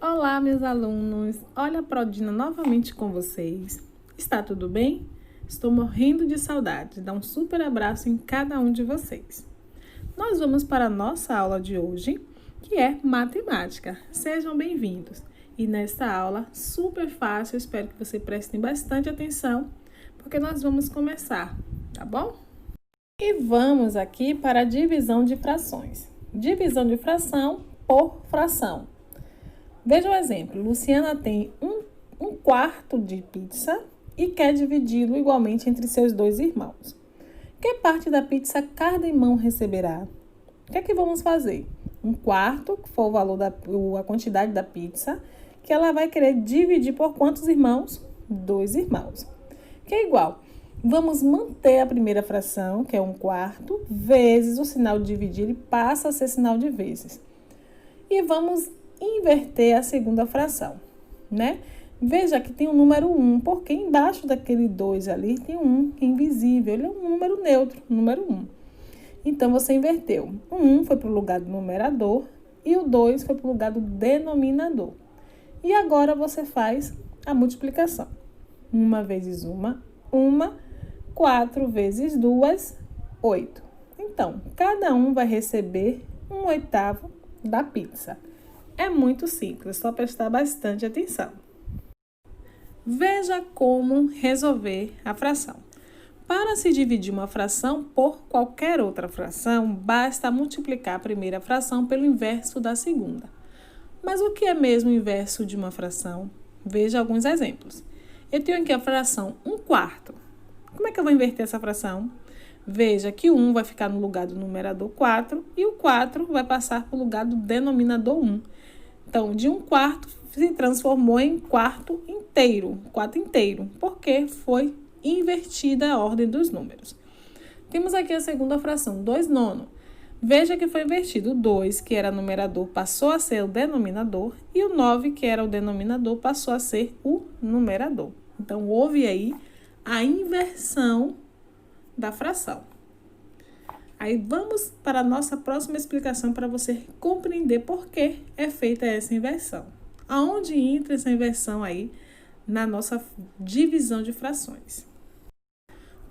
Olá, meus alunos! Olha a Prodina novamente com vocês. Está tudo bem? Estou morrendo de saudade. Dá um super abraço em cada um de vocês. Nós vamos para a nossa aula de hoje, que é matemática. Sejam bem-vindos. E nesta aula, super fácil, espero que vocês prestem bastante atenção, porque nós vamos começar, tá bom? E vamos aqui para a divisão de frações. Divisão de fração por fração. Veja o exemplo, Luciana tem um quarto de pizza e quer dividi-lo igualmente entre seus dois irmãos. Que parte da pizza cada irmão receberá? O que é que vamos fazer? Um quarto, que for o valor a quantidade da pizza, que ela vai querer dividir por quantos irmãos? 2 irmãos. Que é igual. Vamos manter a primeira fração, que é 1/4, vezes o sinal de dividir, ele passa a ser sinal de vezes. E vamos inverter a segunda fração, né? Veja que tem o número 1, porque embaixo daquele 2 ali tem um 1, que é invisível, ele é um número neutro, número 1. Então, você inverteu. O 1 foi para o lugar do numerador e o 2 foi para o lugar do denominador. E agora você faz a multiplicação. 1 vezes 1, 4 vezes 2, 8. Então, cada um vai receber 1/8 da pizza. É muito simples, só prestar bastante atenção. Veja como resolver a fração. Para se dividir uma fração por qualquer outra fração, basta multiplicar a primeira fração pelo inverso da segunda. Mas o que é mesmo o inverso de uma fração? Veja alguns exemplos. Eu tenho aqui a fração 1/4. Como é que eu vou inverter essa fração? Veja que o 1 vai ficar no lugar do numerador 4 e o 4 vai passar para o lugar do denominador 1. Então, de 1/4 se transformou em quarto inteiro, porque foi invertida a ordem dos números. Temos aqui a segunda fração, 2/9. Veja que foi invertido. O 2, que era numerador, passou a ser o denominador, e o 9, que era o denominador, passou a ser o numerador. Então, houve aí a inversão da fração. Aí vamos para a nossa próxima explicação para você compreender por que é feita essa inversão. Aonde entra essa inversão aí na nossa divisão de frações?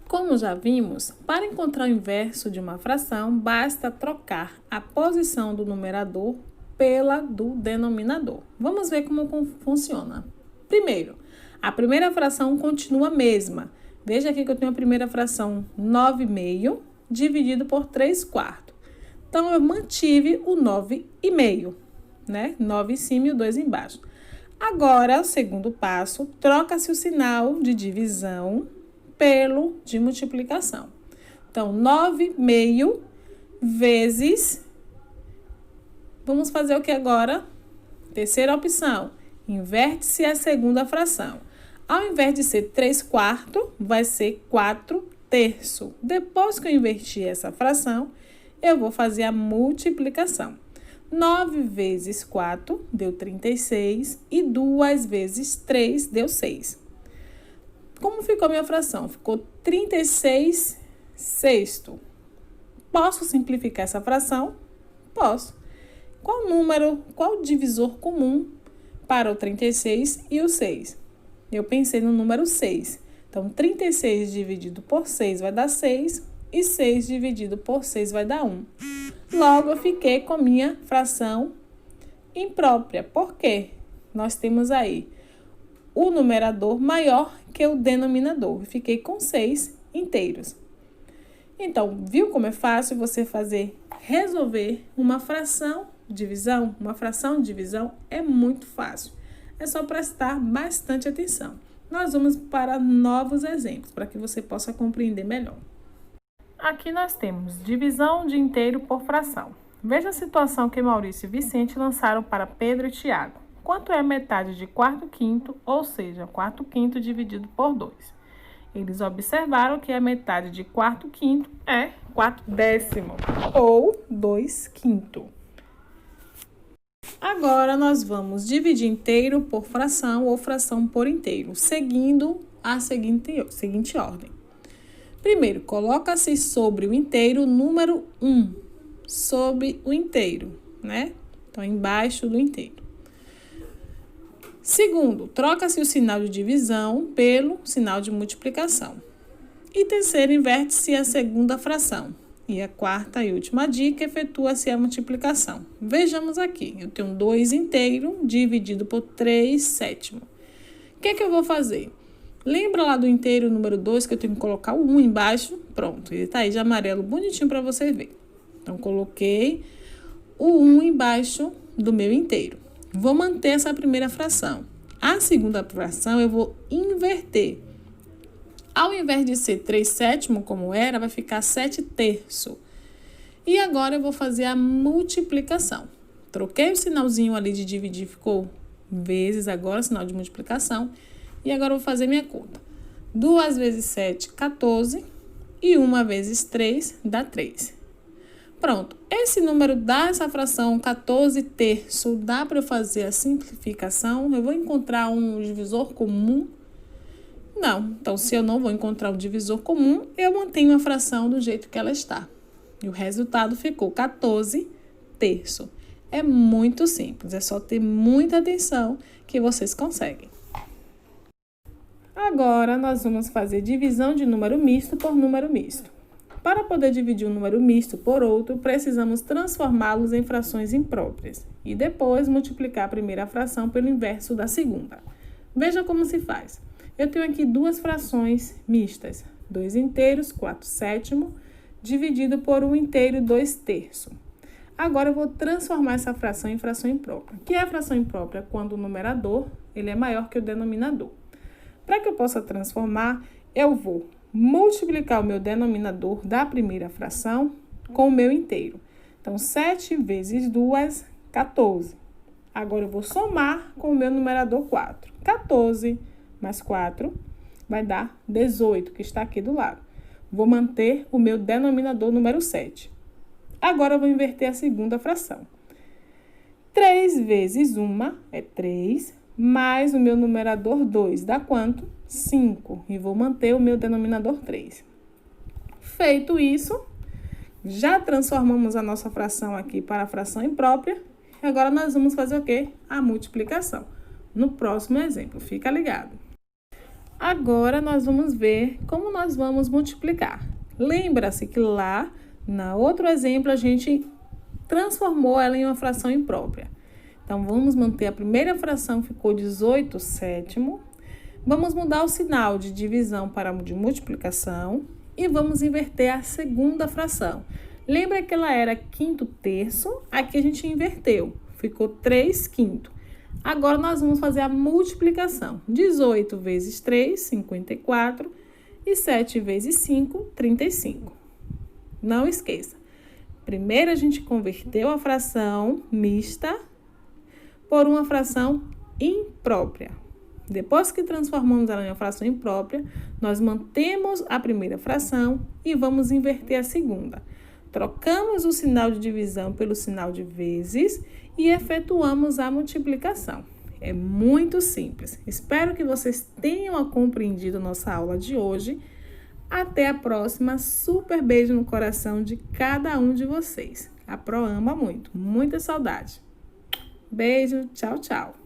Como já vimos, para encontrar o inverso de uma fração, basta trocar a posição do numerador pela do denominador. Vamos ver como funciona. Primeiro, a primeira fração continua a mesma. Veja aqui que eu tenho a primeira fração 9/2 dividido por 3/4. Então, eu mantive o 9,5, né? 9 em cima e o 2 embaixo. Agora, o segundo passo, troca-se o sinal de divisão pelo de multiplicação. Então, 9/2 vezes... Vamos fazer o que agora? Terceira opção, inverte-se a segunda fração. Ao invés de ser 3/4, vai ser 4/3. Depois que eu inverti essa fração, eu vou fazer a multiplicação. 9 vezes 4 deu 36 e 2 vezes 3 deu 6. Como ficou minha fração? Ficou 36/6. Posso simplificar essa fração? Posso. Qual divisor comum para o 36 e o 6? Eu pensei no número 6. Então, 36 dividido por 6 vai dar 6 e 6 dividido por 6 vai dar 1. Logo, eu fiquei com minha fração imprópria. Por quê? Nós temos aí o numerador maior que o denominador. Fiquei com 6 inteiros. Então, viu como é fácil você resolver uma fração de divisão? Uma fração de divisão é muito fácil. É só prestar bastante atenção. Nós vamos para novos exemplos, para que você possa compreender melhor. Aqui nós temos divisão de inteiro por fração. Veja a situação que Maurício e Vicente lançaram para Pedro e Tiago. Quanto é metade de 4/5, ou seja, 4/5 dividido por 2? Eles observaram que a metade de 4/5 é 4/10, ou 2/5. Agora, nós vamos dividir inteiro por fração ou fração por inteiro, seguindo a seguinte ordem. Primeiro, coloca-se sobre o inteiro o número 1, sobre o inteiro, né? Então, embaixo do inteiro. Segundo, troca-se o sinal de divisão pelo sinal de multiplicação. E terceiro, inverte-se a segunda fração. E a quarta e última dica, efetua-se a multiplicação. Vejamos aqui, eu tenho 2 inteiro dividido por 3 sétimo. O que é que eu vou fazer? Lembra lá do inteiro número 2 que eu tenho que colocar o 1 embaixo? Pronto, ele tá aí de amarelo bonitinho para você ver. Então, coloquei o 1 embaixo do meu inteiro. Vou manter essa primeira fração. A segunda fração eu vou inverter. Ao invés de ser 3 sétimo, como era, vai ficar 7 terço. E agora eu vou fazer a multiplicação. Troquei o sinalzinho ali de dividir, ficou vezes agora, sinal de multiplicação. E agora eu vou fazer minha conta. 2 vezes 7, 14. E 1 vezes 3 dá 3. Pronto. Esse número dá essa fração 14 terço. Dá para eu fazer a simplificação? Eu vou encontrar um divisor comum? Não. Então, se eu não vou encontrar um divisor comum, eu mantenho a fração do jeito que ela está. E o resultado ficou 14 terço. É muito simples, é só ter muita atenção que vocês conseguem. Agora, nós vamos fazer divisão de número misto por número misto. Para poder dividir um número misto por outro, precisamos transformá-los em frações impróprias e depois multiplicar a primeira fração pelo inverso da segunda. Veja como se faz. Eu tenho aqui 2 frações mistas, 2 inteiros, 4 sétimo, dividido por 1 inteiro, 2 terço. Agora, eu vou transformar essa fração em fração imprópria. O que é a fração imprópria? Quando o numerador ele é maior que o denominador. Para que eu possa transformar, eu vou multiplicar o meu denominador da primeira fração com o meu inteiro. Então, 7 vezes 2, 14. Agora, eu vou somar com o meu numerador 4. 14 mais 4 vai dar 18, que está aqui do lado. Vou manter o meu denominador número 7. Agora, eu vou inverter a segunda fração. 3 vezes 1 é 3, mais o meu numerador 2 dá quanto? 5. E vou manter o meu denominador 3. Feito isso, já transformamos a nossa fração aqui para a fração imprópria. Agora, nós vamos fazer o quê? A multiplicação. No próximo exemplo, fica ligado. Agora, nós vamos ver como nós vamos multiplicar. Lembra-se que lá, no outro exemplo, a gente transformou ela em uma fração imprópria. Então, vamos manter a primeira fração, ficou 18 sétimo. Vamos mudar o sinal de divisão para o de multiplicação e vamos inverter a segunda fração. Lembra que ela era quinto terço? Aqui a gente inverteu, ficou 3 quinto. Agora, nós vamos fazer a multiplicação. 18 vezes 3, 54. E 7 vezes 5, 35. Não esqueça. Primeiro, a gente converteu a fração mista por uma fração imprópria. Depois que transformamos ela em uma fração imprópria, nós mantemos a primeira fração e vamos inverter a segunda. Trocamos o sinal de divisão pelo sinal de vezes e efetuamos a multiplicação. É muito simples. Espero que vocês tenham compreendido nossa aula de hoje. Até a próxima. Super beijo no coração de cada um de vocês. A Pro ama muito. Muita saudade. Beijo. Tchau, tchau.